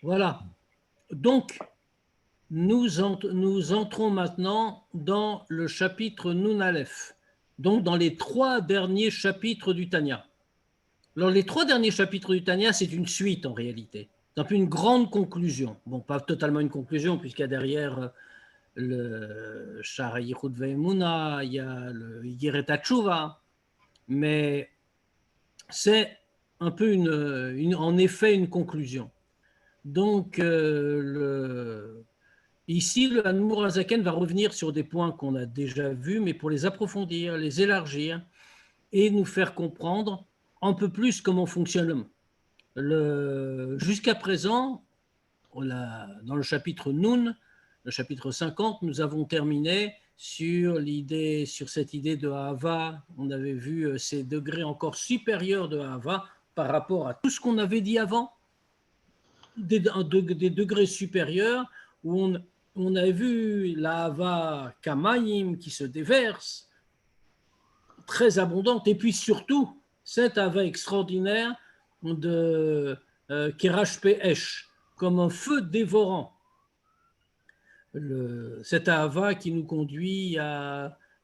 Voilà. Donc, nous entrons maintenant dans le chapitre Nun Aleph, donc dans les 3 derniers chapitres du Tanya. Alors, les 3 derniers chapitres du Tanya, c'est une suite en réalité. C'est un peu une grande conclusion. Bon, pas totalement une conclusion, puisqu'il y a derrière le Shara Yichud Ve'emuna, il y a le Yeret HaTshuva, mais c'est un peu en effet une conclusion. Donc, ici, le Hanmour Azaken va revenir sur des points qu'on a déjà vus, mais pour les approfondir, les élargir et nous faire comprendre un peu plus comment fonctionne l'homme. Jusqu'à présent, dans le chapitre Nun, le chapitre 50, nous avons terminé sur cette idée de Ahava. On avait vu ces degrés encore supérieurs de Ahava par rapport à tout ce qu'on avait dit avant, des degrés supérieurs où on a vu l'Ahava Kamayim qui se déverse, très abondante, et puis surtout cette Ahava extraordinaire de Kerash Pe'esh, comme un feu dévorant. Cette Ahava qui nous conduit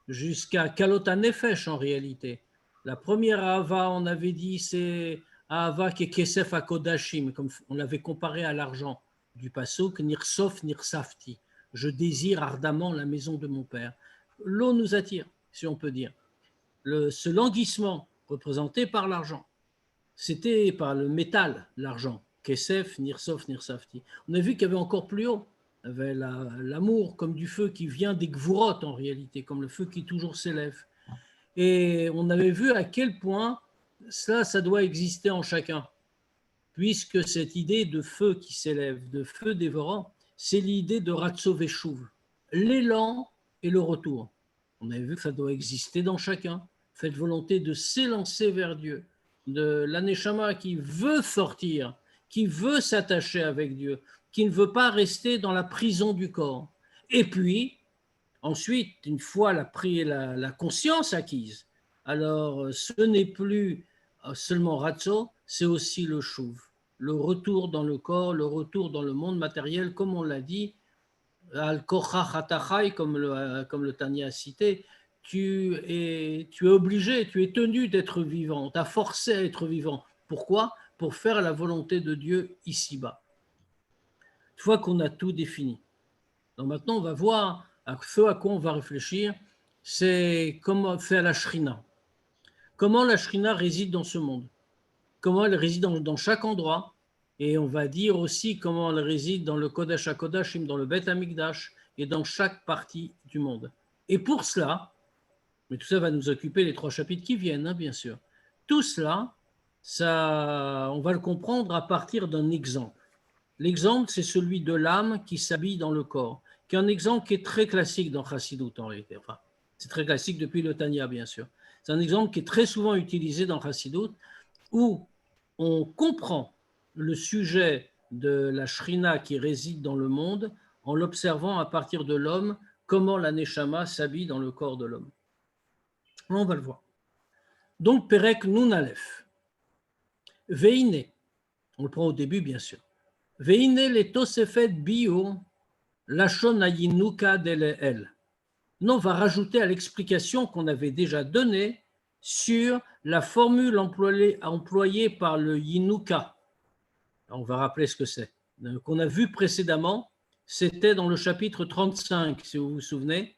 jusqu'à Kalot HaNefesh en réalité. La première Ahava, on avait dit, c'est Ahava qui est Kesef HaKodashim, comme on l'avait comparé à l'argent du Pasuk, Nirsof Nirsafti. Je désire ardemment la maison de mon père. L'eau nous attire, si on peut dire. Ce languissement représenté par l'argent, c'était par le métal, l'argent. Kesef, Nirsof, Nirsafti. On a vu qu'il y avait encore plus haut. Il y avait l'amour comme du feu qui vient des Gvurot en réalité, comme le feu qui toujours s'élève. Et on avait vu à quel point ça doit exister en chacun, puisque cette idée de feu qui s'élève, de feu dévorant, c'est l'idée de Ratso Veshuv, l'élan et le retour. On avait vu que ça doit exister dans chacun, cette volonté de s'élancer vers Dieu, de l'aneshama qui veut sortir, qui veut s'attacher avec Dieu, qui ne veut pas rester dans la prison du corps. Et puis, ensuite, une fois la conscience acquise, alors ce n'est plus seulement Ratso, c'est aussi le Shuv, le retour dans le corps, le retour dans le monde matériel, comme on l'a dit, Al-Kochach Atachai, comme le Tanya a cité, tu es obligé, tu es tenu d'être vivant, on t'a forcé à être vivant. Pourquoi ? Pour faire la volonté de Dieu ici-bas. Une fois qu'on a tout défini. Donc maintenant, on va voir ce à quoi on va réfléchir, c'est comment faire la Shrina. Comment la Shrina réside dans ce monde. Comment elle réside dans chaque endroit. Et on va dire aussi comment elle réside dans le Kodesh HaKodashim, dans le Beth HaMikdash et dans chaque partie du monde. Et pour cela, mais tout ça va nous occuper les 3 chapitres qui viennent, hein, bien sûr. Tout cela, on va le comprendre à partir d'un exemple. L'exemple, c'est celui de l'âme qui s'habille dans le corps, qui est un exemple qui est très classique dans Chassidut en réalité. Enfin, c'est très classique depuis le Tanya, bien sûr. C'est un exemple qui est très souvent utilisé dans Chassidut, où on comprend le sujet de la Shrina qui réside dans le monde en l'observant à partir de l'homme, comment la Neshama s'habille dans le corps de l'homme. On va le voir. Donc, Perek Nun Aleph. Veine, on le prend au début, bien sûr. Veine le Tosefet Bio, Lachon Ayinuka Deleel. Non, on va rajouter à l'explication qu'on avait déjà donnée sur la formule employée par le Yinuka. On va rappeler ce que c'est. Qu'on a vu précédemment, c'était dans le chapitre 35, si vous vous souvenez.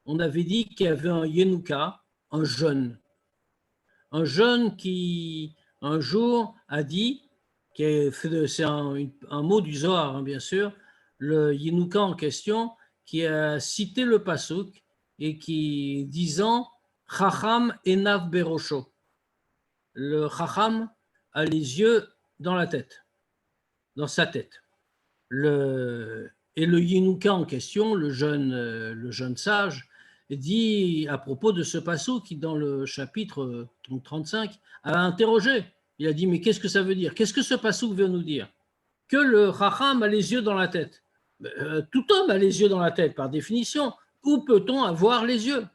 On avait dit qu'il y avait un Yinuka, un jeune qui, un jour, a dit, c'est un mot du Zohar, hein, bien sûr, le Yinuka en question, qui a cité le Pasuk et qui disant Chacham enav berosho. Le Chacham a les yeux dans la tête, dans sa tête. Et le Yinuka en question, le jeune sage, dit à propos de ce pasuk qui, dans le chapitre 35, a interrogé. Il a dit, mais qu'est-ce que ça veut dire? Qu'est-ce que ce pasuk veut nous dire? Que le Chacham a les yeux dans la tête. Tout homme a les yeux dans la tête, par définition. Où peut-on avoir les yeux?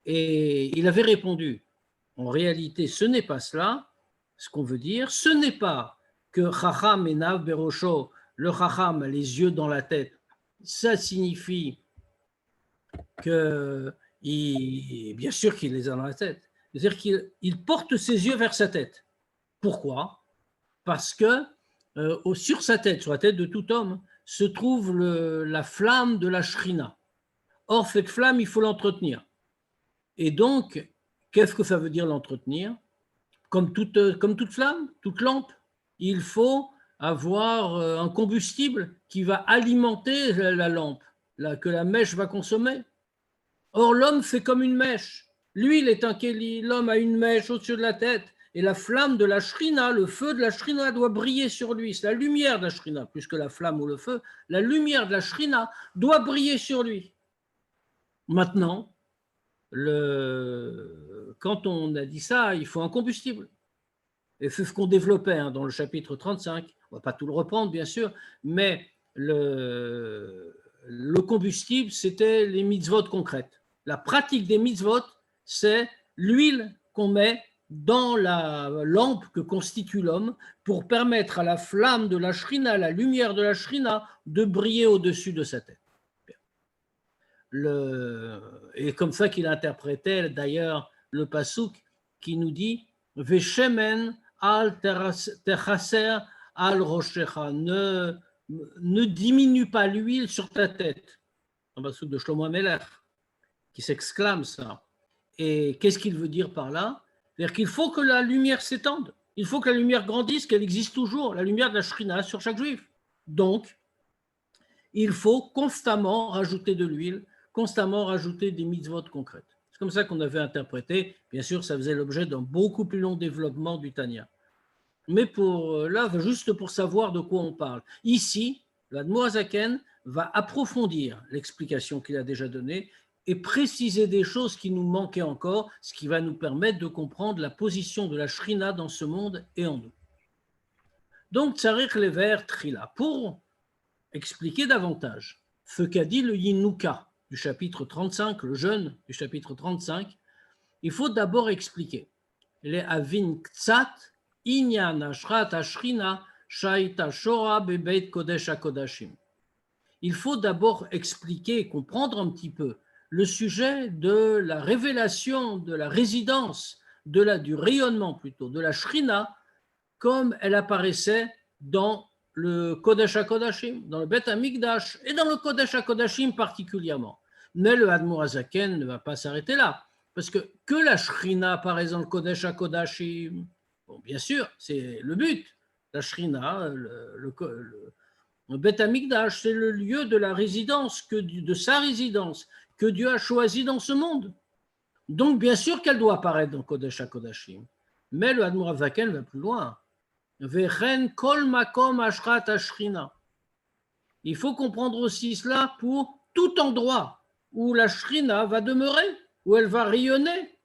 Et il avait répondu, en réalité, ce n'est pas cela, ce qu'on veut dire, ce n'est pas que Chacham Enav Berosho, le Chacham a les yeux dans la tête, ça signifie que, bien sûr qu'il les a dans la tête, c'est-à-dire qu'il porte ses yeux vers sa tête. Pourquoi? Parce que sur sa tête, sur la tête de tout homme, se trouve la flamme de la Shrina. Or, cette flamme, il faut l'entretenir. Et donc, qu'est-ce que ça veut dire l'entretenir? Comme toute flamme, toute lampe, il faut avoir un combustible qui va alimenter la lampe, que la mèche va consommer. Or, l'homme fait comme une mèche. Lui, il est un Kéli, l'homme a une mèche au-dessus de la tête. Et la flamme de la Shrina, le feu de la Shrina doit briller sur lui. C'est la lumière de la Shrina, plus que la flamme ou le feu. La lumière de la Shrina doit briller sur lui. Maintenant, quand on a dit ça, il faut un combustible. Et c'est ce qu'on développait dans le chapitre 35. On ne va pas tout le reprendre, bien sûr, mais le combustible, c'était les mitzvot concrètes. La pratique des mitzvot, c'est l'huile qu'on met dans la lampe que constitue l'homme pour permettre à la flamme de la Shrina, la lumière de la Shrina, de briller au-dessus de sa tête. Et comme ça qu'il interprétait d'ailleurs le pasouk qui nous dit « Veshemen al techaser al rochecha » ne diminue pas l'huile sur ta tête. Un pasouk de Shlomo Amelech qui s'exclame ça. Et qu'est-ce qu'il veut dire par là? C'est-à-dire qu'il faut que la lumière s'étende. Il faut que la lumière grandisse, qu'elle existe toujours, la lumière de la Shrina sur chaque juif. Donc, il faut constamment rajouter de l'huile, constamment rajouter des mitzvot concrètes. C'est comme ça qu'on avait interprété. Bien sûr, ça faisait l'objet d'un beaucoup plus long développement du Tanya. Mais juste pour savoir de quoi on parle. Ici, l'Admor HaZaken va approfondir l'explication qu'il a déjà donnée et préciser des choses qui nous manquaient encore, ce qui va nous permettre de comprendre la position de la Shrina dans ce monde et en nous. Donc, Tzarich Lever Trila, pour expliquer davantage ce qu'a dit le Yinuka du chapitre 35, le jeûne du chapitre 35, il faut d'abord expliquer les Avin Ktsat, Inyan Ashrat Ashrina, Shaita Shora Bebeit Kodesh HaKodashim. Il faut d'abord expliquer et comprendre un petit peu le sujet de la révélation, de la résidence, du rayonnement plutôt, de la Shrina, comme elle apparaissait dans le Kodesh HaKodashim, dans le Bet HaMikdash et dans le Kodesh HaKodashim particulièrement. Mais le Admor HaZaken ne va pas s'arrêter là, parce que la Shrina apparaisse dans le Kodesh HaKodashim, bon, bien sûr, c'est le but. La Shrina, le Bet HaMikdash, c'est le lieu de la résidence, de sa résidence, que Dieu a choisi dans ce monde. Donc, bien sûr qu'elle doit apparaître dans le Kodesh HaKodashim. Mais le Admor HaZaken va plus loin. Kol makom ashrat ashrina. Il faut comprendre aussi cela pour tout endroit où la Shrina va demeurer, où elle va rayonner.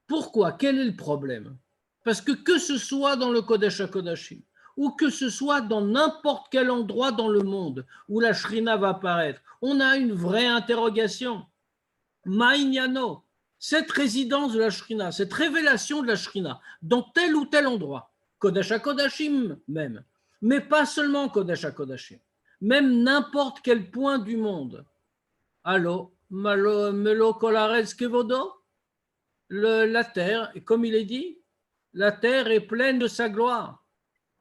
Pourquoi? Quel est le problème? Parce que ce soit dans le Kodesh HaKodashim, ou que ce soit dans n'importe quel endroit dans le monde où la Shrina va apparaître, on a une vraie interrogation. Ma'inyano, cette résidence de la Shrina, cette révélation de la Shrina, dans tel ou tel endroit, Kodesh HaKodashim même, mais pas seulement Kodesh HaKodashim, même n'importe quel point du monde. Allo, melo kolaretz kevodo, la terre, comme il est dit, la terre est pleine de sa gloire.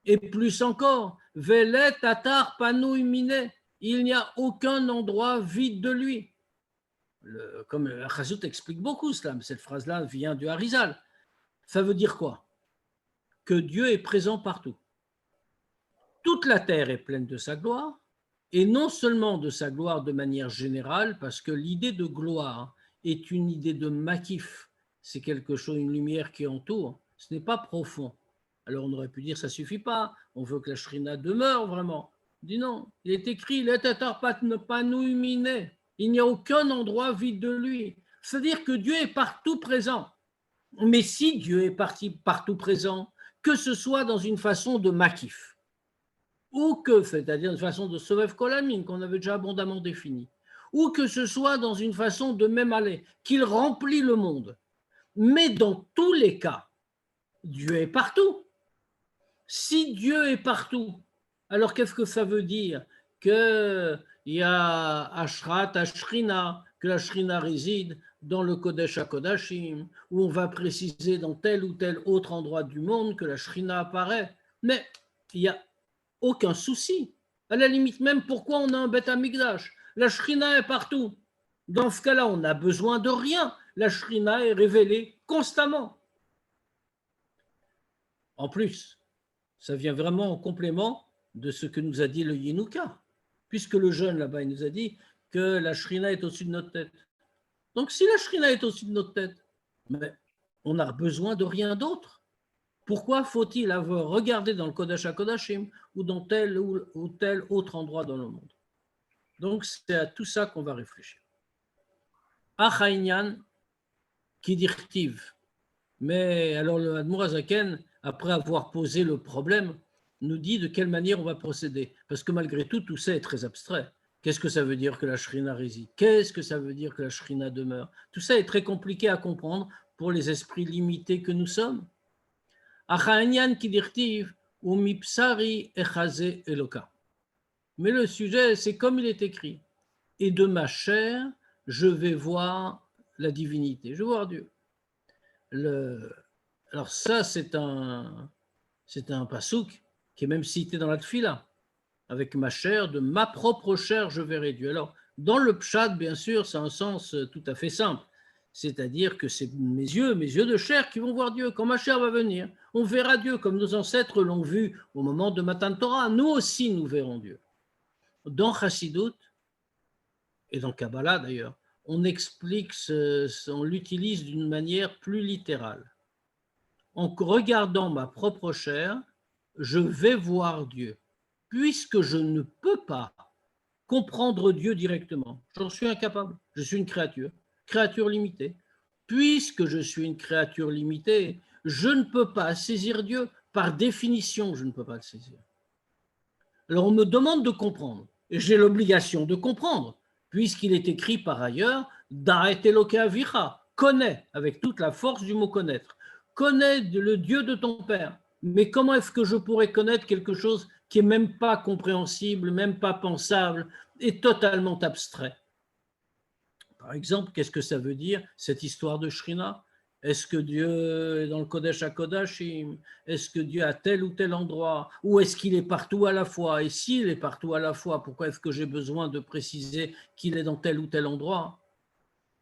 Et plus encore, velet atar panou mine, il n'y a aucun endroit vide de lui. Comme le Chazout explique beaucoup cela, mais cette phrase-là vient du Harizal. Ça veut dire quoi? Que Dieu est présent partout. Toute la terre est pleine de sa gloire, et non seulement de sa gloire de manière générale, parce que l'idée de gloire est une idée de makif, c'est quelque chose, une lumière qui entoure, ce n'est pas profond. Alors on aurait pu dire ça suffit pas, on veut que la Shrina demeure vraiment. Il dit non, il est écrit, il n'y a aucun endroit vide de lui. C'est-à-dire que Dieu est partout présent. Mais si Dieu est partout présent, que ce soit dans une façon de makif, ou c'est-à-dire une façon de sovev kolamim, qu'on avait déjà abondamment défini, ou que ce soit dans une façon de même aller, qu'il remplit le monde. Mais dans tous les cas, Dieu est partout. Si Dieu est partout, alors qu'est-ce que ça veut dire? Qu'il y a Ashrat, Ashrina, que la Shrina réside dans le Kodesh HaKodashim, où on va préciser dans tel ou tel autre endroit du monde que la Shrina apparaît. Mais il n'y a aucun souci. À la limite même, pourquoi on a un Beth Amikdash? La Shrina est partout. Dans ce cas-là, on n'a besoin de rien. La Shrina est révélée constamment. En plus, ça vient vraiment en complément de ce que nous a dit le Yinuka, puisque le jeune là-bas, il nous a dit que la Shrina est au-dessus de notre tête. Donc si la Shrina est au-dessus de notre tête, mais on n'a besoin de rien d'autre. Pourquoi faut-il avoir regardé dans le Kodesh HaKodashim ou dans tel ou tel autre endroit dans le monde? Donc c'est à tout ça qu'on va réfléchir. Achaïnyan qui dirtive. Mais alors le Admour Azaken, après avoir posé le problème, nous dit de quelle manière on va procéder. Parce que malgré tout, tout ça est très abstrait. Qu'est-ce que ça veut dire que la Shrina réside? Qu'est-ce que ça veut dire que la Shrina demeure? Tout ça est très compliqué à comprendre pour les esprits limités que nous sommes. Achaïnyan qui dirtive ou mipsari echaze eloka. Mais le sujet, c'est comme il est écrit. Et de ma chair, je vais voir la divinité. Je vais voir Dieu. Alors ça, c'est un pasouk qui est même cité dans la Tfila. Avec ma chair, de ma propre chair, je verrai Dieu. Alors, dans le pshat, bien sûr, c'est un sens tout à fait simple. C'est-à-dire que c'est mes yeux de chair qui vont voir Dieu. Quand ma chair va venir, on verra Dieu comme nos ancêtres l'ont vu au moment de Matan Torah. Nous aussi, nous verrons Dieu. Dans Chassidut, et dans Kabbalah d'ailleurs, on explique, on l'utilise d'une manière plus littérale. En regardant ma propre chair, je vais voir Dieu, puisque je ne peux pas comprendre Dieu directement. J'en suis incapable. Je suis une créature limitée. Puisque je suis une créature limitée, je ne peux pas saisir Dieu. Par définition, je ne peux pas le saisir. Alors on me demande de comprendre, et j'ai l'obligation de comprendre, puisqu'il est écrit par ailleurs, Da'et Eloke Avicha, connais, avec toute la force du mot connaître, connais le Dieu de ton Père. Mais comment est-ce que je pourrais connaître quelque chose qui n'est même pas compréhensible, même pas pensable, et totalement abstrait? Par exemple, qu'est-ce que ça veut dire, cette histoire de Shrina? Est-ce que Dieu est dans le Kodesh HaKodashim? Est-ce que Dieu est à tel ou tel endroit? Ou est-ce qu'il est partout à la fois? Et s'il est partout à la fois, pourquoi est-ce que j'ai besoin de préciser qu'il est dans tel ou tel endroit?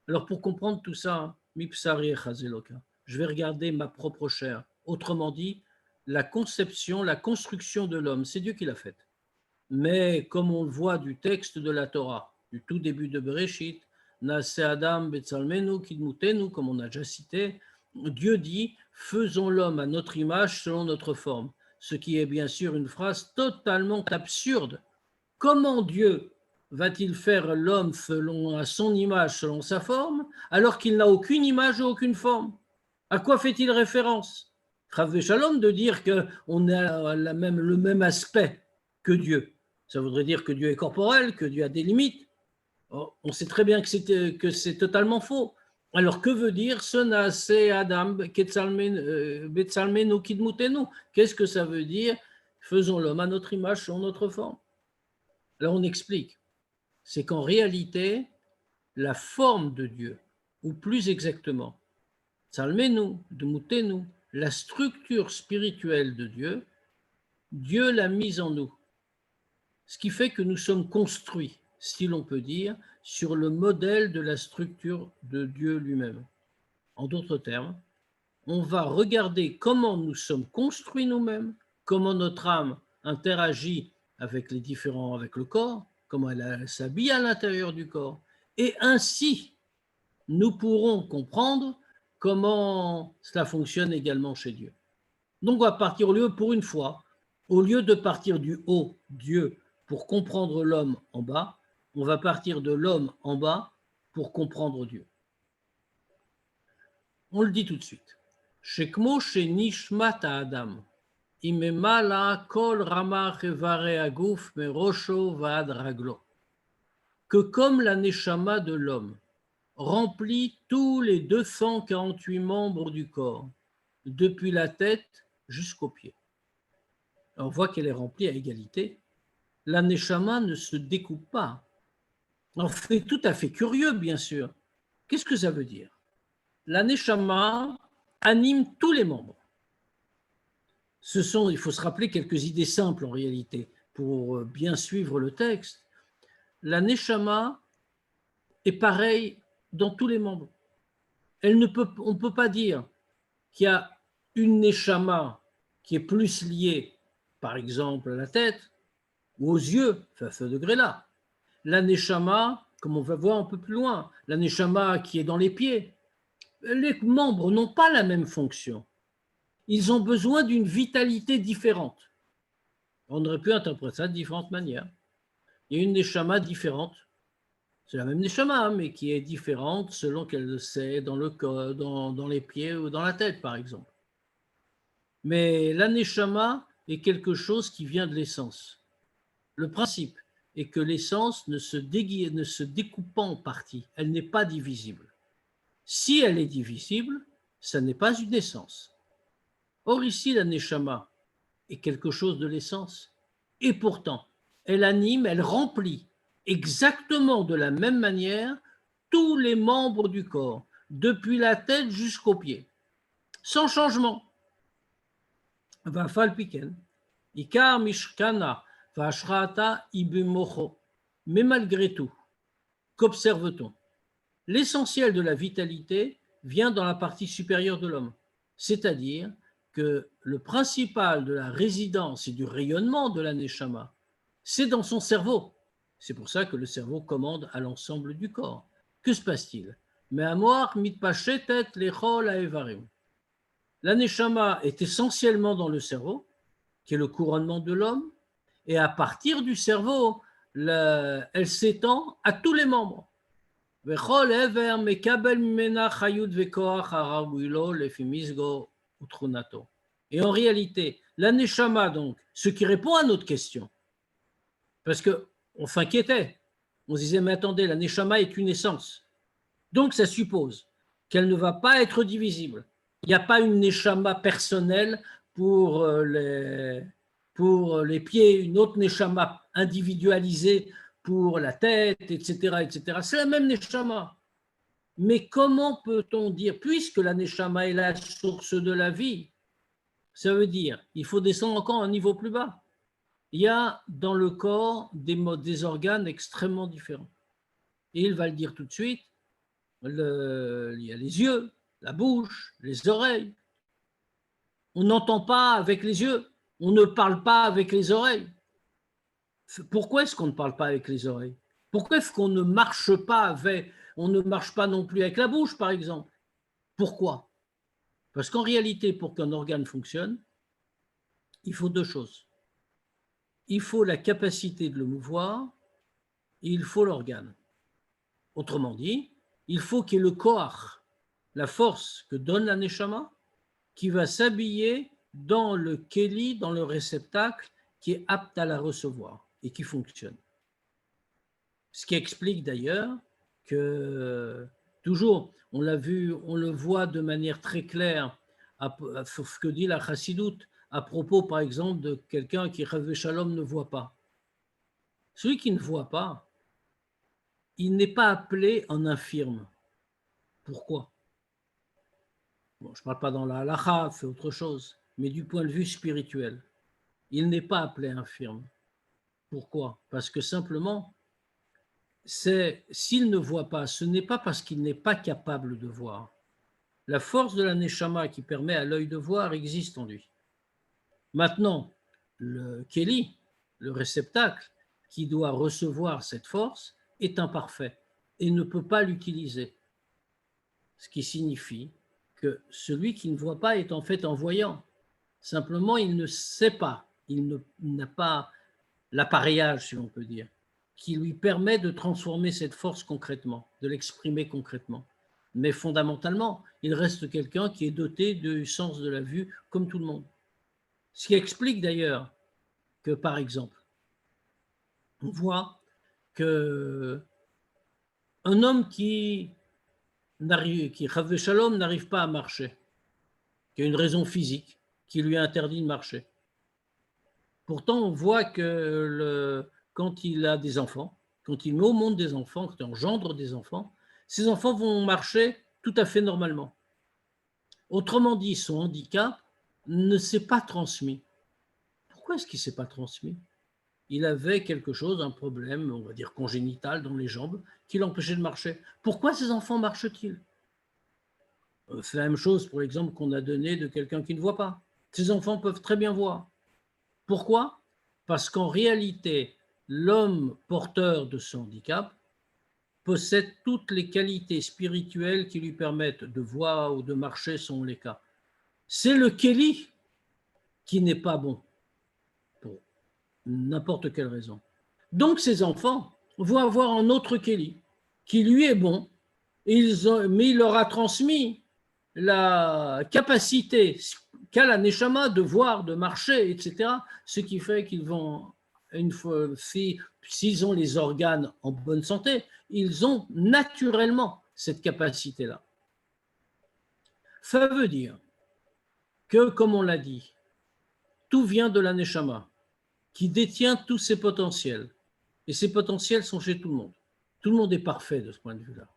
Alors pour comprendre tout ça, Mipsari Chazeloka, je vais regarder ma propre chair. Autrement dit, la conception, la construction de l'homme, c'est Dieu qui l'a faite. Mais comme on le voit du texte de la Torah, du tout début de Bereshit, Naase Adam Betzalmenu Kidmutenu, comme on a déjà cité, Dieu dit « Faisons l'homme à notre image selon notre forme », ce qui est bien sûr une phrase totalement absurde. Comment Dieu va-t-il faire l'homme selon à son image, selon sa forme, alors qu'il n'a aucune image et aucune forme? À quoi fait-il référence? Chas Shalom de dire qu'on a le même aspect que Dieu. Ça voudrait dire que Dieu est corporel, que Dieu a des limites. On sait très bien que c'est totalement faux. Alors que veut dire ce Naase Adam Betzalmenu Kidmutenu? Qu'est-ce que ça veut dire? Faisons l'homme à notre image, selon notre forme. Alors on explique. C'est qu'en réalité, la forme de Dieu, ou plus exactement, Tsalmenu, Dmutenu, la structure spirituelle de Dieu, Dieu l'a mise en nous. Ce qui fait que nous sommes construits, si l'on peut dire, sur le modèle de la structure de Dieu lui-même. En d'autres termes, on va regarder comment nous sommes construits nous-mêmes, comment notre âme interagit avec avec le corps, comment elle s'habille à l'intérieur du corps. Et ainsi, nous pourrons comprendre comment cela fonctionne également chez Dieu. Donc, on va partir pour une fois, au lieu de partir du haut, Dieu, pour comprendre l'homme en bas, on va partir de l'homme en bas pour comprendre Dieu. On le dit tout de suite. Shekmo shenishmat Adam, imemala kol ramach evare aguf merosho vaad raglo. Que comme la neshama de l'homme remplit tous les 248 membres du corps, depuis la tête jusqu'aux pieds. on voit qu'elle est remplie à égalité. La neshama ne se découpe pas. En fait, tout à fait curieux, bien sûr. Qu'est-ce que ça veut dire? La neshama anime tous les membres. Il faut se rappeler quelques idées simples en réalité pour bien suivre le texte. La neshama est pareille dans tous les membres. On ne peut pas dire qu'il y a une neshama qui est plus liée, par exemple, à la tête ou aux yeux, à ce degré-là. La neshama, comme on va voir un peu plus loin, la neshama qui est dans les pieds, les membres n'ont pas la même fonction. Ils ont besoin d'une vitalité différente. On aurait pu interpréter ça de différentes manières. Il y a une neshama différente. C'est la même neshama, mais qui est différente selon qu'elle c'est dans le corps, dans les pieds ou dans la tête, par exemple. Mais la neshama est quelque chose qui vient de l'essence. Le principe est que l'essence ne se découpe pas en parties. Elle n'est pas divisible. Si elle est divisible, ça n'est pas une essence. Or ici, la neshama est quelque chose de l'essence. Et pourtant, elle anime, elle remplit exactement de la même manière tous les membres du corps, depuis la tête jusqu'aux pieds, sans changement. Vafal piken, ikar mishkana, vashrata ibumocho. Mais malgré tout, qu'observe-t-on? L'essentiel de la vitalité vient dans la partie supérieure de l'homme, c'est-à-dire que le principal de la résidence et du rayonnement de la neshama, c'est dans son cerveau. C'est pour ça que le cerveau commande à l'ensemble du corps. Que se passe-t-il? La neshama est essentiellement dans le cerveau, qui est le couronnement de l'homme, et à partir du cerveau, elle s'étend à tous les membres. Et en réalité, la neshama, donc, ce qui répond à notre question, parce qu'on s'inquiétait, on se disait, mais attendez, la neshama est une essence. Donc, ça suppose qu'elle ne va pas être divisible. Il n'y a pas une neshama personnelle pour les pieds, une autre neshama individualisée pour la tête, etc., etc. C'est la même neshama. Mais comment peut-on dire, puisque la neshama est la source de la vie, ça veut dire il faut descendre encore un niveau plus bas. Il y a dans le corps des organes extrêmement différents. Et il va le dire tout de suite, il y a les yeux, la bouche, les oreilles. On n'entend pas avec les yeux, on ne parle pas avec les oreilles. Pourquoi est-ce qu'on ne parle pas avec les oreilles? Pourquoi est-ce qu'on ne marche pas on ne marche pas non plus avec la bouche, par exemple? Pourquoi? Parce qu'en réalité, pour qu'un organe fonctionne, il faut deux choses. Il faut la capacité de le mouvoir et il faut l'organe. Autrement dit, il faut qu'il y ait le koach, la force que donne la neshama, qui va s'habiller dans le keli, dans le réceptacle qui est apte à la recevoir et qui fonctionne. Ce qui explique d'ailleurs que, toujours, on l'a vu, on le voit de manière très claire sur ce que dit la chassidoute à propos, par exemple, de quelqu'un qui, Chas v'Shalom, ne voit pas. Celui qui ne voit pas, il n'est pas appelé en infirme. Pourquoi? Bon, je ne parle pas dans la halacha, c'est autre chose, mais du point de vue spirituel, il n'est pas appelé infirme. Pourquoi? Parce que simplement, s'il ne voit pas, ce n'est pas parce qu'il n'est pas capable de voir. La force de la neshama qui permet à l'œil de voir existe en lui. Maintenant, le keli, le réceptacle qui doit recevoir cette force, est imparfait et ne peut pas l'utiliser. Ce qui signifie que celui qui ne voit pas est en fait un voyant. Simplement, il ne sait pas, il n'a pas l'appareillage, si on peut dire, qui lui permet de transformer cette force concrètement, de l'exprimer concrètement. Mais fondamentalement, il reste quelqu'un qui est doté du sens de la vue comme tout le monde. Ce qui explique d'ailleurs que, par exemple, on voit qu'un homme qui Chas v'Shalom, n'arrive pas à marcher, qui a une raison physique qui lui interdit de marcher. Pourtant, on voit que quand il a des enfants, quand il met au monde des enfants, quand il engendre des enfants, ces enfants vont marcher tout à fait normalement. Autrement dit, son handicap ne s'est pas transmis. Pourquoi est-ce qu'il ne s'est pas transmis? Il avait quelque chose, un problème, on va dire congénital dans les jambes, qui l'empêchait de marcher. Pourquoi ces enfants marchent-ils? C'est la même chose pour l'exemple qu'on a donné de quelqu'un qui ne voit pas. Ces enfants peuvent très bien voir. Pourquoi? Parce qu'en réalité, l'homme porteur de ce handicap possède toutes les qualités spirituelles qui lui permettent de voir ou de marcher selon les cas. C'est le Kéli qui n'est pas bon, pour n'importe quelle raison. Donc ces enfants vont avoir un autre Kéli qui lui est bon, mais il leur a transmis la capacité qu'a la Neshama de voir, de marcher, etc. Ce qui fait qu'ils vont, une fois, s'ils ont les organes en bonne santé, ils ont naturellement cette capacité-là. Ça veut dire que, comme on l'a dit, tout vient de la Neshama, qui détient tous ses potentiels. Et ces potentiels sont chez tout le monde. Tout le monde est parfait de ce point de vue-là.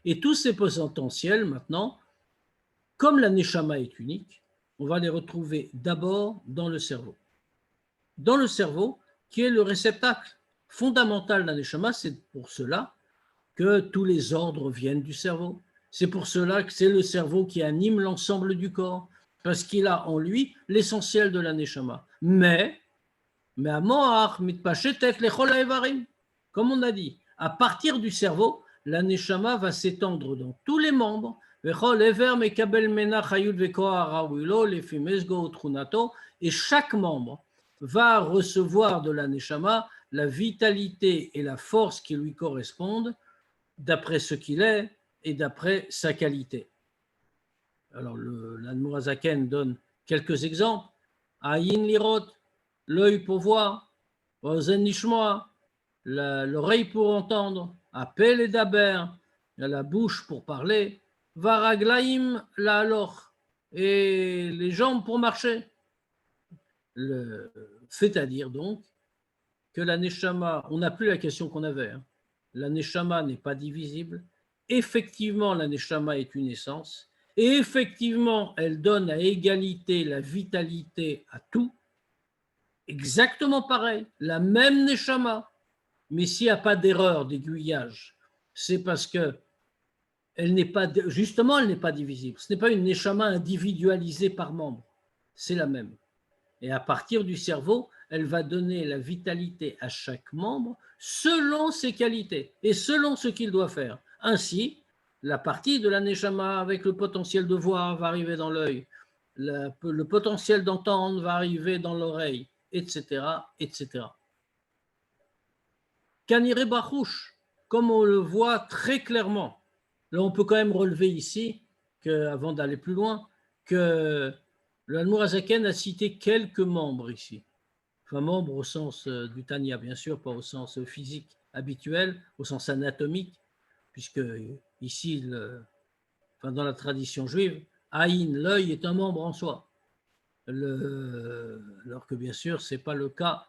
Et tous ces potentiels, maintenant, comme la Neshama est unique, on va les retrouver d'abord dans le cerveau. Dans le cerveau, qui est le réceptacle fondamental de la Neshama, c'est pour cela que tous les ordres viennent du cerveau. C'est pour cela que c'est le cerveau qui anime l'ensemble du corps, parce qu'il a en lui l'essentiel de la Neshama. Mais comme on a dit, à partir du cerveau, la Neshama va s'étendre dans tous les membres, et chaque membre va recevoir de la Neshama la vitalité et la force qui lui correspondent d'après ce qu'il est et d'après sa qualité. Alors, l'Admour Hazaken donne quelques exemples. Ayin lirot, l'œil pour voir, ozen nishmoa, l'oreille pour entendre, appel et daber, la bouche pour parler, varaglaim la alors, et les jambes pour marcher. C'est-à-dire donc que la neshama, on n'a plus la question qu'on avait, hein. La neshama n'est pas divisible. Effectivement, la neshama est une essence. Et effectivement, elle donne à égalité la vitalité à tout. Exactement pareil, la même neshama. Mais s'il n'y a pas d'erreur, d'aiguillage, c'est parce que elle n'est pas, justement, elle n'est pas divisible. Ce n'est pas une neshama individualisée par membre. C'est la même. Et à partir du cerveau, elle va donner la vitalité à chaque membre selon ses qualités et selon ce qu'il doit faire. Ainsi, la partie de la neshama avec le potentiel de voir va arriver dans l'œil, le potentiel d'entendre va arriver dans l'oreille, etc., etc. Kanire Barouche, comme on le voit très clairement, là on peut quand même relever ici, avant d'aller plus loin, que le Admour Hazaken a cité quelques membres ici. Enfin, membres au sens du Tanya, bien sûr, pas au sens physique habituel, au sens anatomique, puisque ici, dans la tradition juive, Aïn, l'œil, est un membre en soi. Alors que bien sûr, ce n'est pas le cas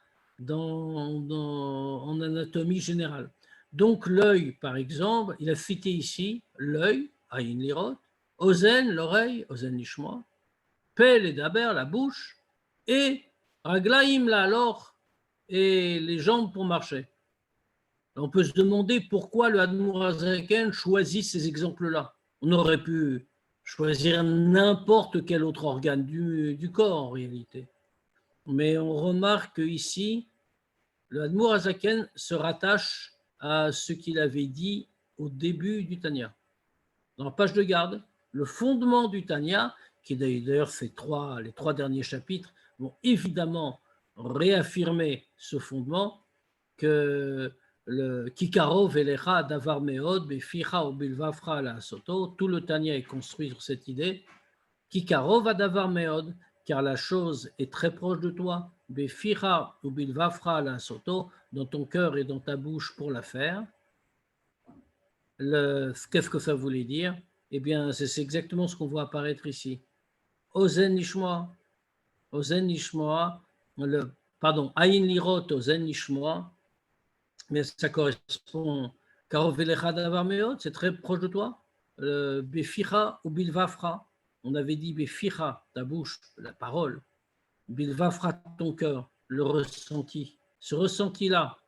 en anatomie générale. Donc l'œil, par exemple, il a cité ici l'œil, Aïn lirot, Ozen, l'oreille, Ozen lishma, Pel et Daber, la bouche, et Raglaim, là alors, et les jambes pour marcher. On peut se demander pourquoi le Admour Hazaken choisit ces exemples-là. On aurait pu choisir n'importe quel autre organe du corps en réalité. Mais on remarque ici, le Admour Hazaken se rattache à ce qu'il avait dit au début du Tanya. Dans la page de garde, le fondement du Tanya, qui d'ailleurs fait les trois derniers chapitres, vont évidemment réaffirmer ce fondement que le Kikarov Elecha Davar Meod Beficha ou Bilvafra la Soto, tout le Tanya est construit sur cette idée. Kikarov Davar Meod, car la chose est très proche de toi. Beficha ou Bilvafra la Soto, dans ton cœur et dans ta bouche pour la faire. Qu'est-ce que ça voulait dire? Eh bien, c'est exactement ce qu'on voit apparaître ici. Ozen Nishmoa, pardon, Aïn lirot ozen lishmoa, mais ça correspond, Karov velecha davar meod, c'est très proche de toi. Beficha ou bilvafra, on avait dit beficha, ta bouche, la parole, bilvafra, ton cœur, le ressenti. Ce ressenti-là,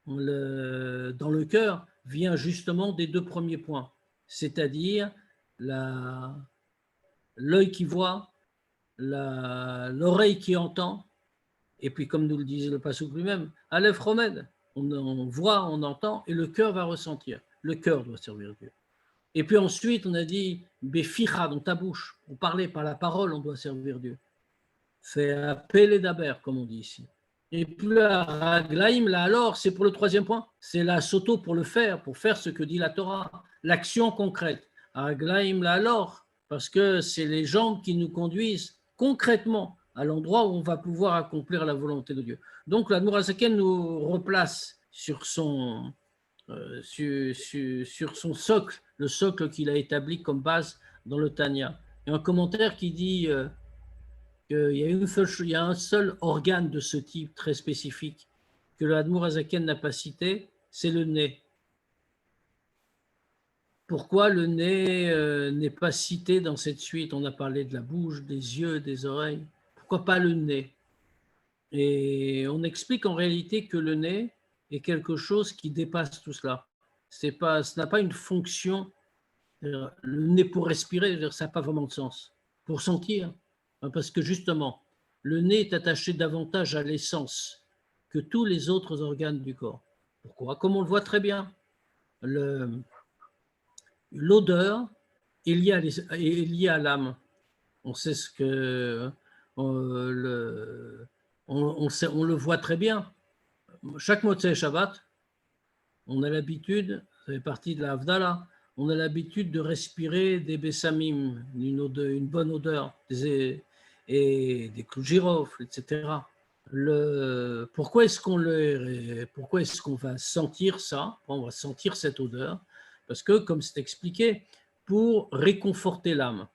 dans le cœur, vient justement des deux premiers points, c'est-à-dire l'œil qui voit, l'oreille qui entend, et puis comme nous le disait le Passouk lui-même, Aleph Romed, on voit, on entend, et le cœur va ressentir. Le cœur doit servir Dieu. Et puis ensuite, on a dit, Beficha, dans ta bouche, pour parler par la parole, on doit servir Dieu. Fais appeler d'Aber, comme on dit ici. Et puis la Raglaïm, là alors, c'est pour le troisième point, c'est la soto pour le faire, pour faire ce que dit la Torah, l'action concrète. Raglaïm, là alors, parce que c'est les jambes qui nous conduisent concrètement à l'endroit où on va pouvoir accomplir la volonté de Dieu. Donc la Nourazaken nous replace sur son socle, le socle qu'il a établi comme base dans le Tanya. Il y a un commentaire qui dit qu'il y a un seul organe de ce type très spécifique que le Admour Hazaken n'a pas cité, c'est le nez. Pourquoi le nez n'est pas cité dans cette suite? On a parlé de la bouche, des yeux, des oreilles. Pourquoi pas le nez? Et on explique en réalité que le nez est quelque chose qui dépasse tout cela. Ce n'a pas une fonction. Le nez pour respirer, ça n'a pas vraiment de sens. Pour sentir, parce que justement, le nez est attaché davantage à l'essence que tous les autres organes du corps. Pourquoi? Comme on le voit très bien, l'odeur est liée à l'âme. On sait ce que on le voit très bien. Chaque Motzei Shabbat, on a l'habitude, ça fait partie de la Havdalah, on a l'habitude de respirer des bessamim, une bonne odeur, et des clous de girofle, etc. Pourquoi est-ce qu'on va sentir ça? On va sentir cette odeur parce que, comme c'est expliqué, pour réconforter l'âme.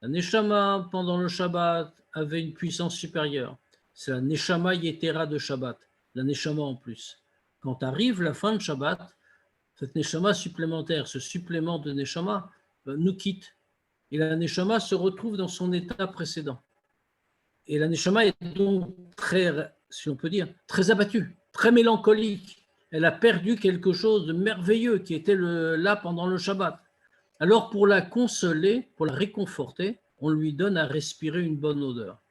La Neshama, pendant le Shabbat, avait une puissance supérieure. C'est la Neshama Yetera de Shabbat, la Neshama en plus. Quand arrive la fin de Shabbat, cette Neshama supplémentaire, ce supplément de Neshama, nous quitte. Et la Neshama se retrouve dans son état précédent. Et la Neshama est donc très, si on peut dire, très abattue, très mélancolique. Elle a perdu quelque chose de merveilleux qui était là pendant le Shabbat. Alors pour la consoler, pour la réconforter, on lui donne à respirer une bonne odeur.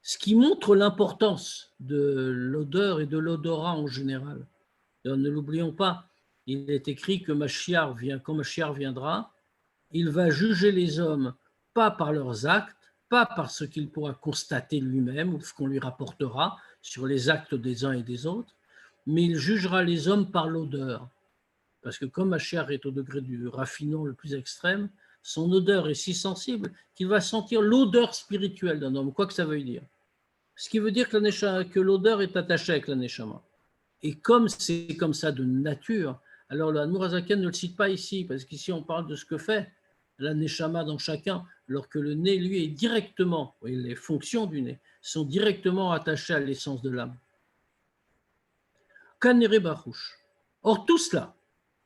Ce qui montre l'importance de l'odeur et de l'odorat en général. Alors, ne l'oublions pas, il est écrit que quand Mashiach viendra, il va juger les hommes pas par leurs actes, pas par ce qu'il pourra constater lui-même ou ce qu'on lui rapportera sur les actes des uns et des autres, mais il jugera les hommes par l'odeur. Parce que comme Mashiach est au degré du raffinement le plus extrême, son odeur est si sensible qu'il va sentir l'odeur spirituelle d'un homme, quoi que ça veuille dire. Ce qui veut dire que l'odeur est attachée avec la Neshama. Et comme c'est comme ça de nature, alors le Admour Hazaken ne le cite pas ici, parce qu'ici on parle de ce que fait la Neshama dans chacun, alors que le nez, lui, est directement, les fonctions du nez sont directement attachées à l'essence de l'âme. Kanere Barouche. Or tout cela,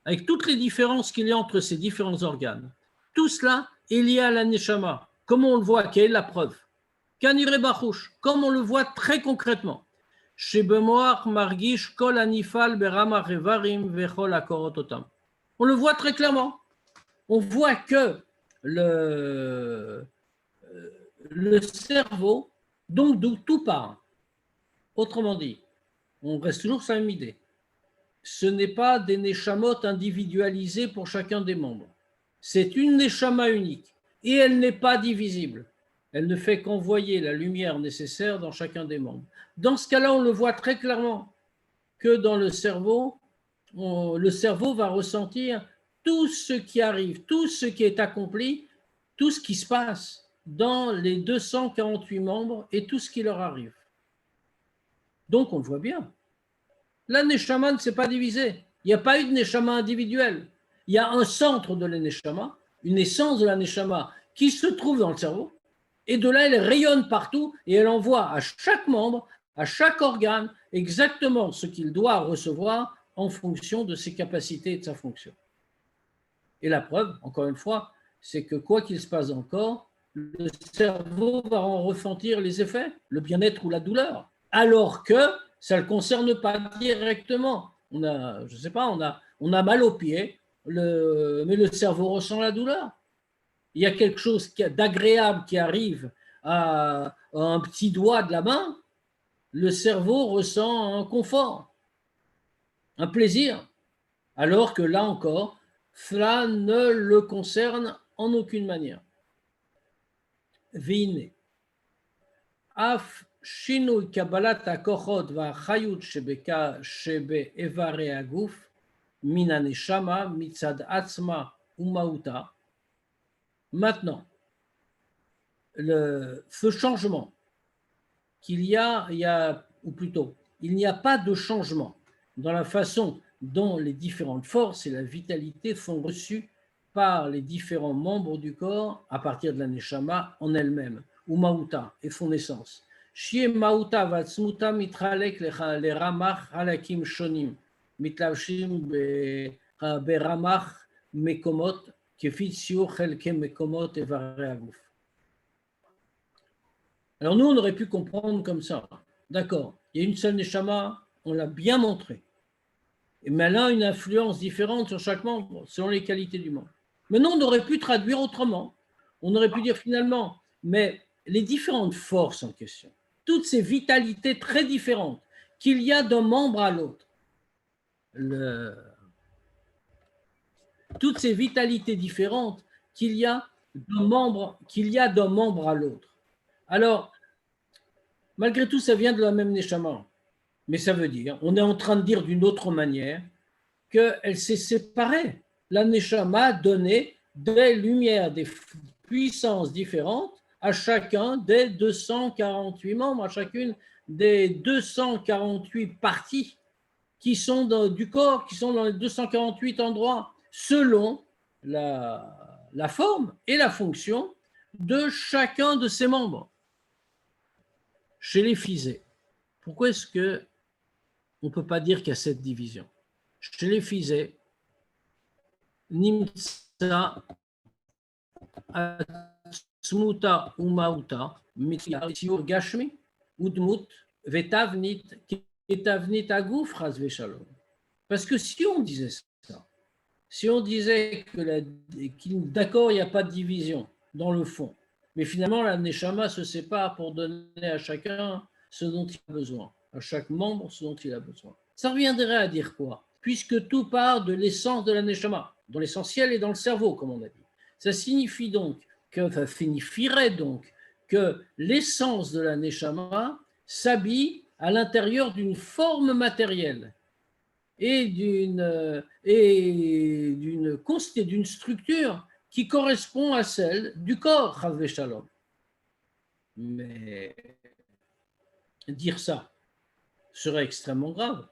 avec toutes les différences qu'il y a entre ces différents organes, tout cela est lié à la Neshama. Comment on le voit? Quelle est la preuve? Kanire Barouche, comme on le voit très concrètement. On le voit très clairement. On voit que le cerveau, donc d'où tout part. Autrement dit, on reste toujours sur la même idée. Ce n'est pas des neshamot individualisés pour chacun des membres. C'est une neshama unique et elle n'est pas divisible. Elle ne fait qu'envoyer la lumière nécessaire dans chacun des membres. Dans ce cas-là, on le voit très clairement que dans le cerveau va ressentir tout ce qui arrive, tout ce qui est accompli, tout ce qui se passe dans les 248 membres et tout ce qui leur arrive. Donc, on le voit bien. La Neshama ne s'est pas divisée. Il n'y a pas eu de Neshama individuelle. Il y a un centre de la Neshama, une essence de la Neshama qui se trouve dans le cerveau. Et de là, elle rayonne partout et elle envoie à chaque membre à chaque organe exactement ce qu'il doit recevoir en fonction de ses capacités et de sa fonction. Et la preuve, encore une fois, c'est que quoi qu'il se passe dans le corps, le cerveau va en ressentir les effets, le bien-être ou la douleur, alors que ça ne le concerne pas directement. On a, je sais pas, on a mal au pied, mais le cerveau ressent la douleur. Il y a quelque chose d'agréable qui arrive à un petit doigt de la main, le cerveau ressent un confort, un plaisir, alors que là encore, cela ne le concerne en aucune manière. Vine, af shinui kabbalat hakochot va'achayut shebe'evarei haguf min haneshama mitzad atzma umauta. Maintenant, ce changement qu'il y a, ou plutôt, il n'y a pas de changement dans la façon dont les différentes forces et la vitalité sont reçues par les différents membres du corps à partir de la neshama en elle-même, ou Mauta, et son essence. Shie Mauta vatzmuta mitralek le ramach halakim shonim, mitlavshim beramach mekomot, kefit siur chelke mekomot evarei aguf. Alors nous, on aurait pu comprendre comme ça. D'accord, il y a une seule neshama, on l'a bien montré. Mais elle a une influence différente sur chaque membre, selon les qualités du membre. Maintenant, on aurait pu traduire autrement. On aurait pu dire finalement, mais les différentes forces en question, toutes ces vitalités très différentes qu'il y a d'un membre à l'autre, toutes ces vitalités différentes qu'il y a d'un membre à l'autre. Alors, malgré tout, ça vient de la même neshama. Mais ça veut dire, on est en train de dire d'une autre manière qu'elle s'est séparée. La neshama a donné des lumières, des puissances différentes à chacun des 248 membres, à chacune des 248 parties qui sont du corps, qui sont dans les 248 endroits, selon la forme et la fonction de chacun de ces membres. Chez les physés, pourquoi est-ce que on ne peut pas dire qu'il y a cette division? Chez les physés, Nimtsa, Atzmuta Umauta, Mitzur Gashmi, Udmut, Vetavnit, Ketavnit Aguf, Razve Shalom. Parce que si on disait ça, si on disait d'accord, il n'y a pas de division dans le fond, mais finalement la Neshama se sépare pour donner à chacun ce dont il a besoin, à chaque membre ce dont il a besoin. Ça reviendrait à dire quoi? Puisque tout part de l'essence de la Neshama, dans l'essentiel et dans le cerveau, comme on a dit. Ça signifierait donc que l'essence de la Neshama s'habille à l'intérieur d'une forme matérielle et d'une structure qui correspond à celle du corps, Chazve Shalom. Mais dire ça serait extrêmement grave.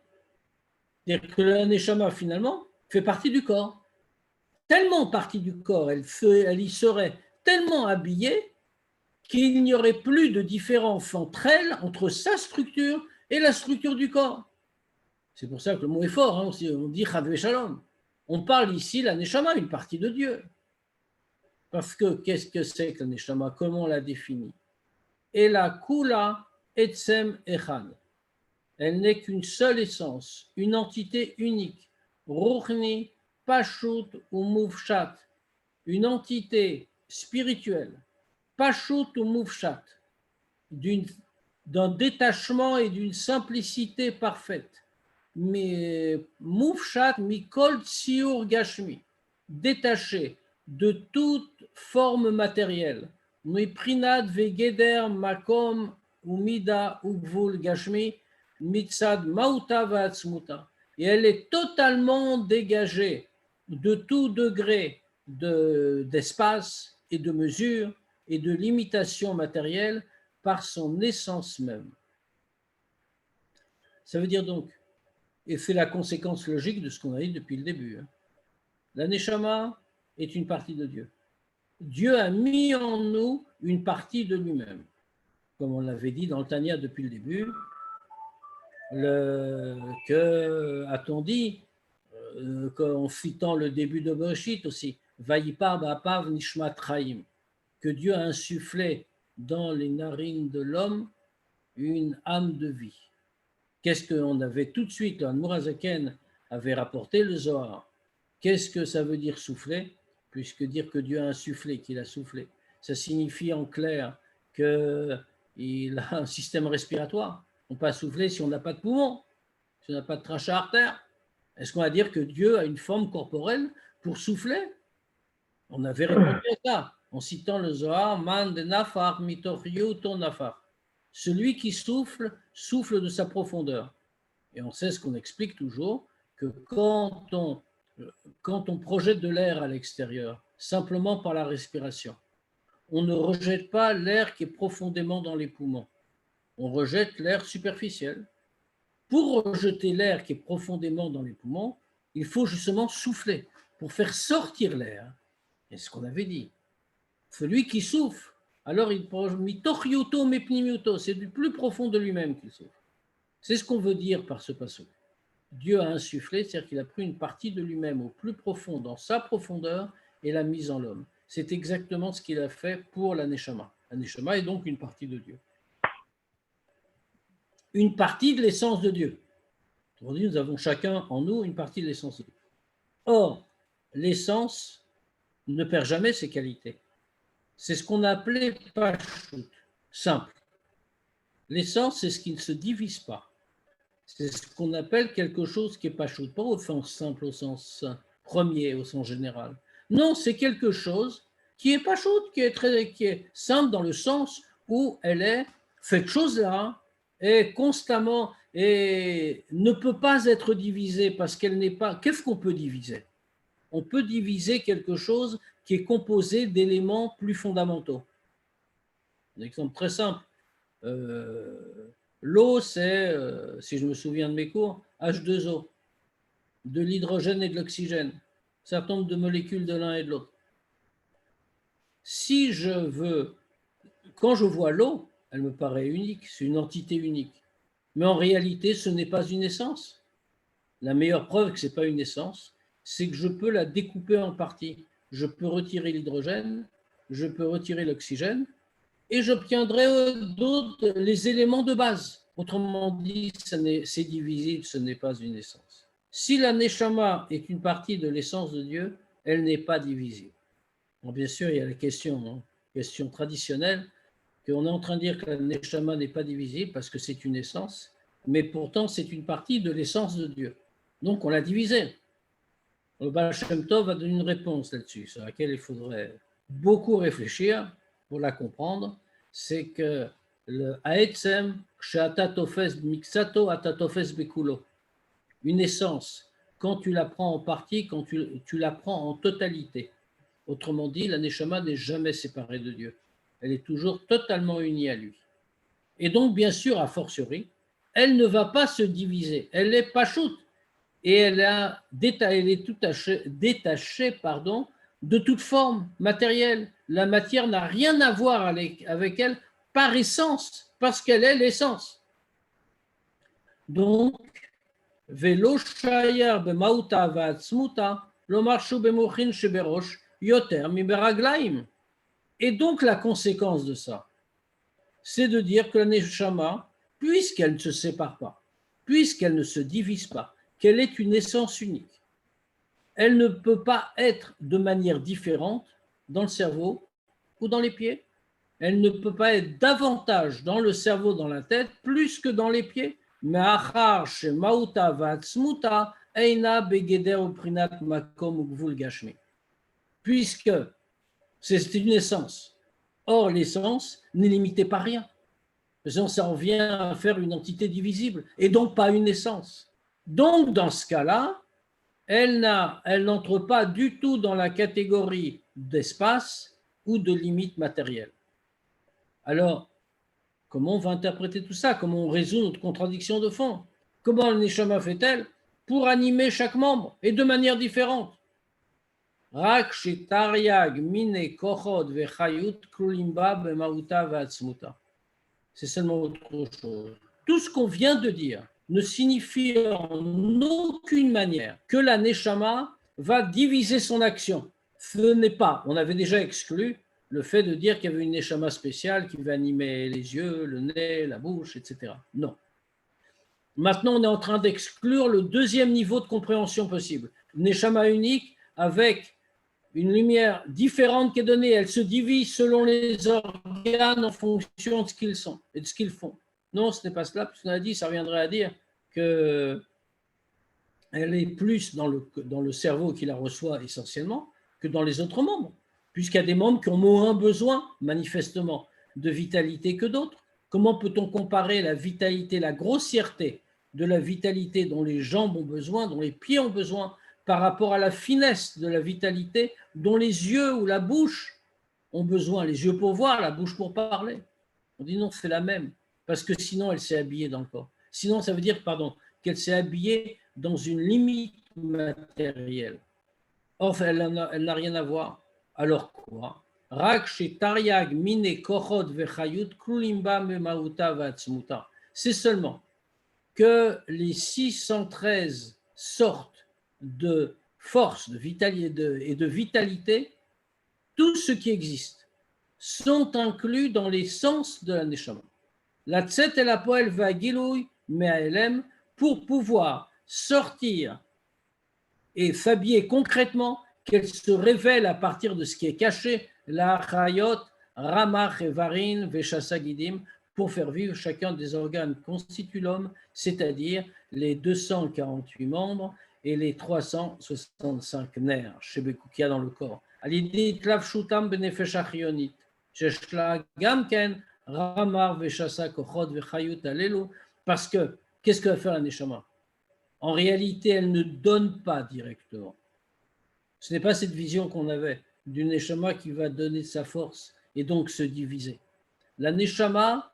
C'est-à-dire que la Neshama, finalement, fait partie du corps. Tellement partie du corps, elle y serait tellement habillée qu'il n'y aurait plus de différence entre elle, entre sa structure et la structure du corps. C'est pour ça que le mot est fort, hein, on dit Chadvé Shalom. On parle ici la Neshama, une partie de Dieu. Parce que qu'est-ce que c'est que la Neshama? Comment on la définit? Et la Kula Etzem Echad. Elle n'est qu'une seule essence, une entité unique. Ruchni, Pashut ou Muvshat. Une entité spirituelle. Pashut ou Muvshat. D'un détachement et d'une simplicité parfaite. Mais Muvshat Mikol Tsiur Gashmi. Détaché de toute forme matérielle. Miprinad Vegeder Makom Umida Ugvul Gashmi. Mitzad Mauta Va'atzmuta. Et elle est totalement dégagée de tout degré d'espace et de mesure et de limitation matérielle par son essence même. Ça veut dire donc, et c'est la conséquence logique de ce qu'on a dit depuis le début, la Neshama est une partie de Dieu. Dieu a mis en nous une partie de lui-même. Comme on l'avait dit dans le Tanya depuis le début, que, a-t-on dit, en citant le début de Bereshit aussi, Vayipar ba'apav nishmat chaim, que Dieu a insufflé dans les narines de l'homme une âme de vie. Qu'est-ce qu'on avait tout de suite, l'Admour HaZaken avait rapporté le Zohar. Qu'est-ce que ça veut dire souffler? Puisque dire que Dieu a insufflé, qu'il a soufflé, ça signifie en clair qu'il a un système respiratoire. On ne peut pas souffler si on n'a pas de poumon, si on n'a pas de trachet artère. Est-ce qu'on va dire que Dieu a une forme corporelle pour souffler? On avait répondu à ça en citant le Zohar, Man de nafar mitoch yuto nafar. Celui qui souffle, souffle de sa profondeur. Et on sait ce qu'on explique toujours, que quand on projette de l'air à l'extérieur, simplement par la respiration, on ne rejette pas l'air qui est profondément dans les poumons. On rejette l'air superficiel. Pour rejeter l'air qui est profondément dans les poumons, il faut justement souffler pour faire sortir l'air. C'est ce qu'on avait dit. Celui qui souffle, alors il c'est du plus profond de lui-même qu'il souffle. C'est ce qu'on veut dire par ce passage. Dieu a insufflé, c'est-à-dire qu'il a pris une partie de lui-même au plus profond, dans sa profondeur, et l'a mise en l'homme. C'est exactement ce qu'il a fait pour la Neshama. La Neshama est donc une partie de Dieu. Une partie de l'essence de Dieu. Autrement dit, nous avons chacun en nous une partie de l'essence de Dieu. Or, l'essence ne perd jamais ses qualités. C'est ce qu'on a appelé Pashut, simple. L'essence, c'est ce qui ne se divise pas. C'est ce qu'on appelle quelque chose qui est Pashut, pas au sens simple, au sens premier, au sens général. Non, c'est quelque chose qui est Pashut, qui est simple dans le sens où elle est cette chose-là est constamment et ne peut pas être divisée parce qu'elle n'est pas. Qu'est-ce qu'on peut diviser? On peut diviser quelque chose qui est composé d'éléments plus fondamentaux. Un exemple très simple. L'eau, c'est, si je me souviens de mes cours, H2O, de l'hydrogène et de l'oxygène, un certain nombre de molécules de l'un et de l'autre. Si je veux, quand je vois l'eau, elle me paraît unique, c'est une entité unique. Mais en réalité, ce n'est pas une essence. La meilleure preuve que ce n'est pas une essence, c'est que je peux la découper en parties. Je peux retirer l'hydrogène, je peux retirer l'oxygène, et j'obtiendrai d'autres, les éléments de base. Autrement dit, c'est divisible, ce n'est pas une essence. Si la Neshama est une partie de l'essence de Dieu, elle n'est pas divisible. Bon, bien sûr, il y a la question traditionnelle, qu'on est en train de dire que la Neshama n'est pas divisible parce que c'est une essence, mais pourtant c'est une partie de l'essence de Dieu. Donc on l'a divisée. Le Baal Shem Tov a donné une réponse là-dessus, sur laquelle il faudrait beaucoup réfléchir pour la comprendre. C'est que le Haetzem, She'atatofes Mixato, Atatofes Bekulo. Une essence, quand tu la prends en partie, quand tu la prends en totalité. Autrement dit, la Neshama n'est jamais séparée de Dieu. Elle est toujours totalement unie à lui. Et donc, bien sûr, a fortiori, elle ne va pas se diviser. Elle est pachoute. Et elle est détachée de toute forme matérielle. La matière n'a rien à voir avec elle par essence, parce qu'elle est l'essence. Donc, Velo shayar b'mauta v'atzmuta, lo marshu b'mochin sheberosh, yoter mi beraglaim. Et donc, la conséquence de ça, c'est de dire que la Neshama, puisqu'elle ne se sépare pas, puisqu'elle ne se divise pas, qu'elle est une essence unique, elle ne peut pas être de manière différente dans le cerveau ou dans les pieds. Elle ne peut pas être davantage dans le cerveau, dans la tête, plus que dans les pieds. Puisque c'est une essence. Or, l'essence n'est limitée par rien. Sinon, ça en vient à faire une entité divisible, et donc pas une essence. Donc, dans ce cas-là, elle n'entre pas du tout dans la catégorie d'espace ou de limite matérielle. Alors, comment on va interpréter tout ça? Comment on résout notre contradiction de fond? Comment le Neshama fait-elle pour animer chaque membre et de manière différente? Rak shitariag mine kochod vechayut krulimba b'mauta v'atzmuta. C'est seulement autre chose. Tout ce qu'on vient de dire, ne signifie en aucune manière que la Neshama va diviser son action. Ce n'est pas, on avait déjà exclu le fait de dire qu'il y avait une Neshama spéciale qui va animer les yeux, le nez, la bouche, etc. Non. Maintenant, on est en train d'exclure le deuxième niveau de compréhension possible. Neshama unique avec une lumière différente qui est donnée. Elle se divise selon les organes en fonction de ce qu'ils sont et de ce qu'ils font. Non, ce n'est pas cela, puisqu'on a dit, ça reviendrait à dire qu'elle est plus dans le cerveau qui la reçoit essentiellement que dans les autres membres, puisqu'il y a des membres qui ont moins besoin, manifestement, de vitalité que d'autres. Comment peut-on comparer la vitalité, la grossièreté de la vitalité dont les jambes ont besoin, dont les pieds ont besoin, par rapport à la finesse de la vitalité dont les yeux ou la bouche ont besoin, les yeux pour voir, la bouche pour parler? On dit non, c'est la même, parce que sinon elle s'est habillée dans le corps. Sinon, ça veut dire, qu'elle s'est habillée dans une limite matérielle. Or, elle n'a rien à voir. Alors quoi? C'est seulement que les 613 sortes de force, de vitalité et de vitalité, tout ce qui existe, sont inclus dans les sens de la Neshama. La Tset et la Poel va Gilouy Me'aelem pour pouvoir sortir et s'habiller concrètement, qu'elle se révèle à partir de ce qui est caché, la Chayot, Ramach et Varin, Veshasa Gidim, pour faire vivre chacun des organes constituent l'homme, c'est-à-dire les 248 membres et les 365 nerfs, qu'il y a dans le corps. À l'idée Tlavshutam benefesh achionit, Sheshla Gamken, Ramar Veshasa Kochot Vechayut Alelu, parce que qu'est-ce que va faire la Neshama? En réalité, elle ne donne pas directement. Ce n'est pas cette vision qu'on avait d'une Neshama qui va donner sa force et donc se diviser. La Neshama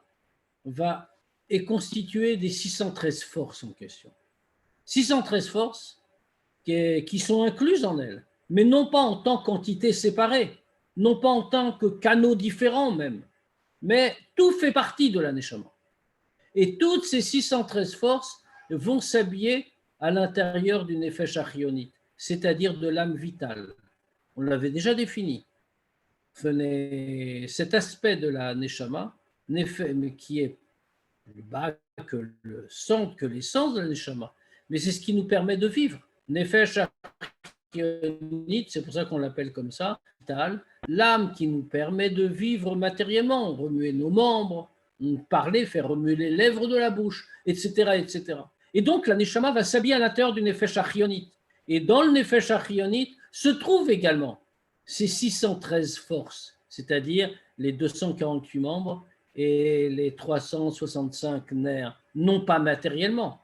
est constituée des 613 forces en question. 613 forces qui sont incluses en elle, mais non pas en tant qu'entité séparée, non pas en tant que canaux différents même, mais tout fait partie de la Neshama. Et toutes ces 613 forces vont s'habiller à l'intérieur du Nefesh Achionite, c'est-à-dire de l'âme vitale. On l'avait déjà défini. Cet aspect de la Neshama, mais qui est plus bas que le centre, que l'essence de la Neshama, mais c'est ce qui nous permet de vivre. Nefesh Achionite, c'est pour ça qu'on l'appelle comme ça, vitale, l'âme qui nous permet de vivre matériellement, remuer nos membres, parler, faire remuer les lèvres de la bouche, etc., etc. Et donc, la Neshama va s'habiller à l'intérieur du Nefesh Achionite. Et dans le Nefesh Achionite se trouvent également ces 613 forces, c'est-à-dire les 248 membres et les 365 nerfs, non pas matériellement,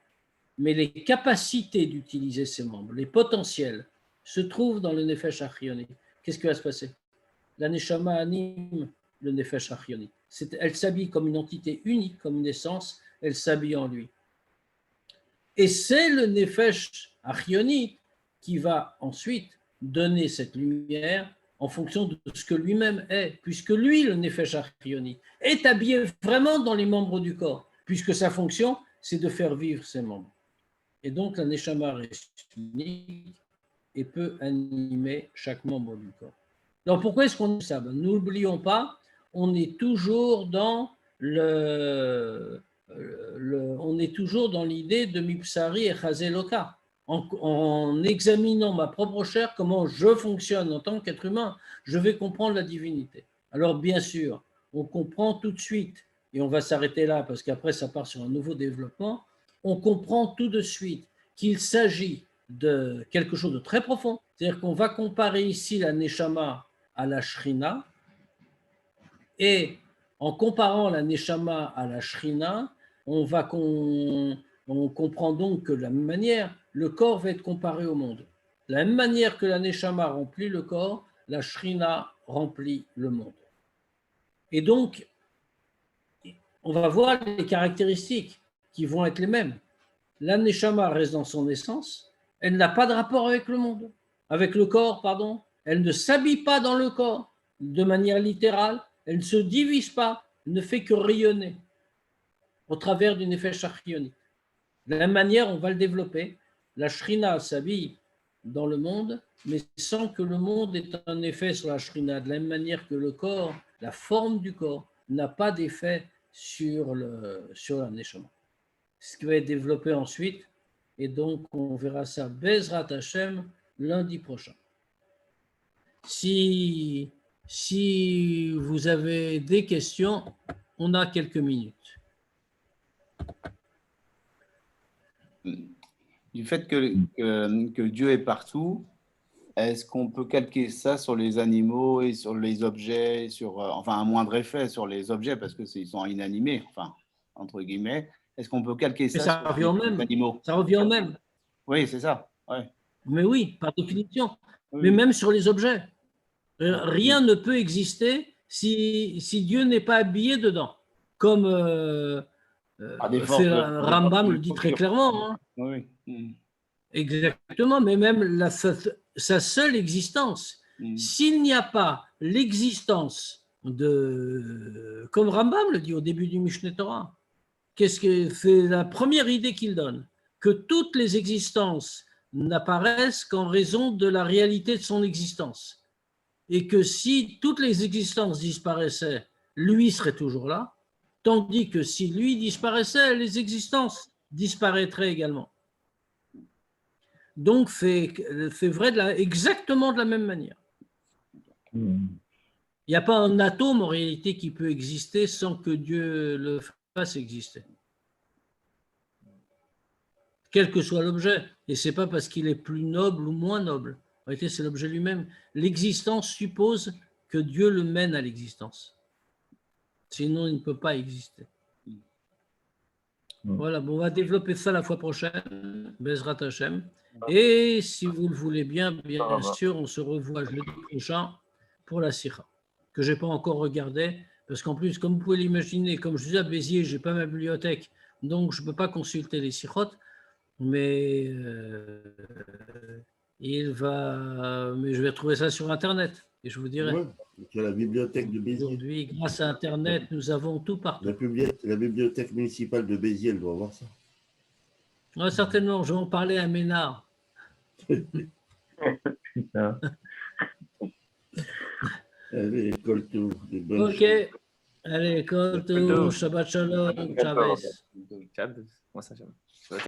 mais les capacités d'utiliser ces membres, les potentiels, se trouvent dans le Nefesh Achionite. Qu'est-ce qui va se passer? La Neshama anime le Nefesh Achionite. Elle s'habille comme une entité unique, comme une essence, elle s'habille en lui. Et c'est le Nefesh Achionite qui va ensuite donner cette lumière en fonction de ce que lui-même est, puisque lui, le Nefesh Achionite, est habillé vraiment dans les membres du corps, puisque sa fonction, c'est de faire vivre ses membres. Et donc, la Neshama reste unique et peut animer chaque membre du corps. Alors, pourquoi est-ce qu'on dit ça? N'oublions pas, on est toujours dans on est toujours dans l'idée de Mipsari et Chazeloka. En examinant ma propre chair, comment je fonctionne en tant qu'être humain, je vais comprendre la divinité. Alors bien sûr, on comprend tout de suite, et on va s'arrêter là parce qu'après ça part sur un nouveau développement, on comprend tout de suite qu'il s'agit de quelque chose de très profond. C'est-à-dire qu'on va comparer ici la Neshama à la Shrina, et en comparant la Neshama à la Shrina, on comprend donc que de la même manière, le corps va être comparé au monde. De la même manière que la Neshama remplit le corps, la Shrina remplit le monde. Et donc, on va voir les caractéristiques qui vont être les mêmes. La Neshama reste dans son essence, elle n'a pas de rapport avec le monde, avec le corps, pardon. Elle ne s'habille pas dans le corps de manière littérale, elle ne se divise pas, elle ne fait que rayonner au travers du Nefesh Achionite. De la même manière, on va le développer. La Shrina s'habille dans le monde, mais sans que le monde ait un effet sur la Shrina. De la même manière que le corps, la forme du corps, n'a pas d'effet sur la Neshama. Ce qui va être développé ensuite, et donc on verra ça Bezrat Hashem lundi prochain. Si vous avez des questions, on a quelques minutes. Du fait que Dieu est partout, est-ce qu'on peut calquer ça sur les animaux et sur les objets, enfin un moindre effet sur les objets parce qu'ils sont inanimés, enfin, entre guillemets. Est-ce qu'on peut calquer ça ça sur revient au les même. animaux? Ça revient au même. Oui, c'est ça. Ouais. Mais oui, par définition. Oui. Mais même sur les objets. Rien ne peut exister si Dieu n'est pas habillé dedans. Comme Rambam le dit très clairement. Hein. Oui. Exactement, mais même sa seule existence. S'il n'y a pas l'existence comme Rambam le dit au début du Mishneh Torah, qu'est-ce que c'est la première idée qu'il donne? Que toutes les existences n'apparaissent qu'en raison de la réalité de son existence. Et que si toutes les existences disparaissaient, lui serait toujours là, tandis que si lui disparaissait, les existences disparaîtraient également. Donc, c'est vrai exactement de la même manière. Il n'y a pas un atome en réalité qui peut exister sans que Dieu le fasse exister. Quel que soit l'objet. Et ce n'est pas parce qu'il est plus noble ou moins noble. En réalité, c'est l'objet lui-même. L'existence suppose que Dieu le mène à l'existence. Sinon, il ne peut pas exister. Voilà, bon, on va développer ça la fois prochaine, Bezrat Hashem. Et si vous le voulez bien sûr, on se revoit jeudi prochain pour la Sikha, que je n'ai pas encore regardé, parce qu'en plus, comme vous pouvez l'imaginer, comme je suis à Béziers, je n'ai pas ma bibliothèque, donc je ne peux pas consulter les Sikhot, mais je vais trouver ça sur Internet, et je vous dirai. Ouais, tu as la bibliothèque de Béziers. Aujourd'hui, grâce à Internet, nous avons tout partout. La bibliothèque municipale de Béziers, elle doit avoir ça. Ouais, certainement, je vais en parler à Ménard. Allez, école tout. Ok. Allez, école tout. Shabbat shalom. Chavez.